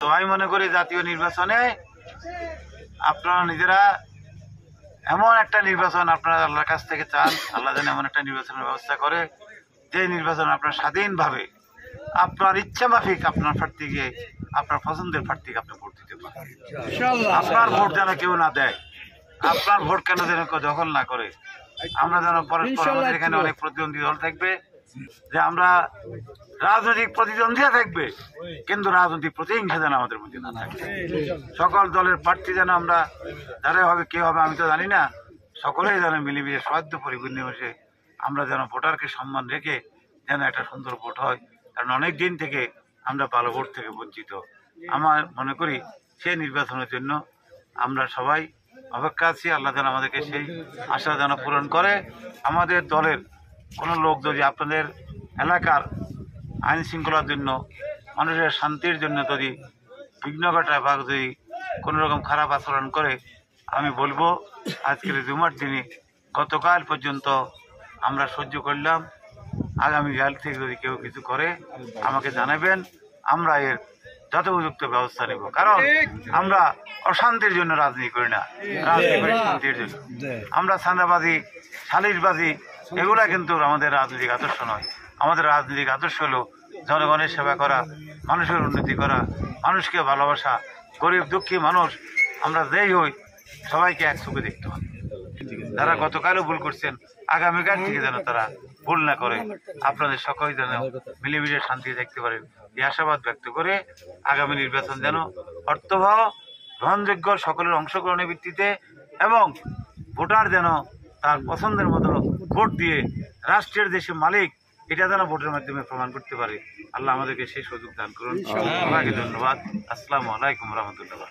তো আমি মনে করি জাতীয় নির্বাচনে আপনারা নিজেরা এমন একটা নির্বাচন আপনারা আল্লাহর কাছ থেকে চান, আল্লাহ যেন এমন একটা নির্বাচনের ব্যবস্থা করে যে নির্বাচন আপনার স্বাধীনভাবে আপনার ইচ্ছা মাফিক আপনার প্রার্থীকে, আপনার পছন্দের প্রার্থীকে আপনি ভোট দিতে পারেন। আপনার ভোট যেন কেউ না দেয়, আপনার ভোট কেন যেন কেউ দখল না করে। আমরা যেন পরস্পর, আমাদের এখানে অনেক প্রতিদ্বন্দ্বী দল থাকবে, যে আমরা রাজনৈতিক প্রতিদ্বন্দ্বিতা থাকবে কিন্তু রাজনৈতিক প্রতিহিংসা যেন আমাদের মধ্যে না থাকে। সকল দলের প্রার্থী যেন আমরা যারা হবে, কে হবে আমি তো জানি না, সকলেই যেন মিলেমিশে সৌহার্দ্য পরিপূর্ণ বসে আমরা যেন ভোটারকে সম্মান রেখে যেন একটা সুন্দর ভোট হয়। কারণ অনেক দিন থেকে আমরা ভালো ভোট থেকে বঞ্চিত। আমার মনে করি সেই নির্বাচনের জন্য আমরা সবাই অপেক্ষা আছি। আল্লাহ যেন আমাদেরকে সেই আশা যেন পূরণ করে। আমাদের দলের কোনো লোক যদি আপনাদের এলাকার আইন শৃঙ্খলার জন্য, মানুষের শান্তির জন্য যদি বিঘ্ন ঘটায় বা যদি কোনো রকম খারাপ আচরণ করে, আমি বলবো আজকের জুমার দিনে গতকাল পর্যন্ত আমরা সহ্য করলাম, আগামীকাল থেকে যদি কেউ কিছু করে আমাকে জানাবেন, আমরা এর যথোপযুক্ত ব্যবস্থা নেব। কারণ আমরা অশান্তির জন্য রাজনীতি করি না, রাজনীতি করি শান্তির জন্য। আমরা চাঁদাবাজি, সালিশবাজি এগুলা কিন্তু আমাদের রাজনৈতিক আদর্শ নয়। আমাদের রাজনৈতিক আদর্শ হলো জনগণের সেবা করা, মানুষের উন্নতি করা, মানুষকে ভালোবাসা, গরিব দুঃখী মানুষ আমরা যেই হই সবাইকে এক চোখে দেখতে হবে। যারা গতকালও ভুল করছেন আগামীকাল থেকে যেন তারা ভুল না করে, আপনাদের সকলেই যেন মিলেমিশে শান্তি দেখতে পারেন এই আশাবাদ ব্যক্ত করে আগামী নির্বাচন যেন অর্থবহ, গ্রহণযোগ্য, সকলের অংশগ্রহণের ভিত্তিতে এবং ভোটার যেন তার পছন্দের মতো ভোট দিয়ে রাষ্ট্রের দেশে মালিক এটা যেন ভোটের মাধ্যমে প্রমাণ করতে পারে। আল্লাহ আমাদেরকে সেই সুযোগ দান করুন। সবাইকে ধন্যবাদ। আসসালামু আলাইকুম রহমতুল্লাহ।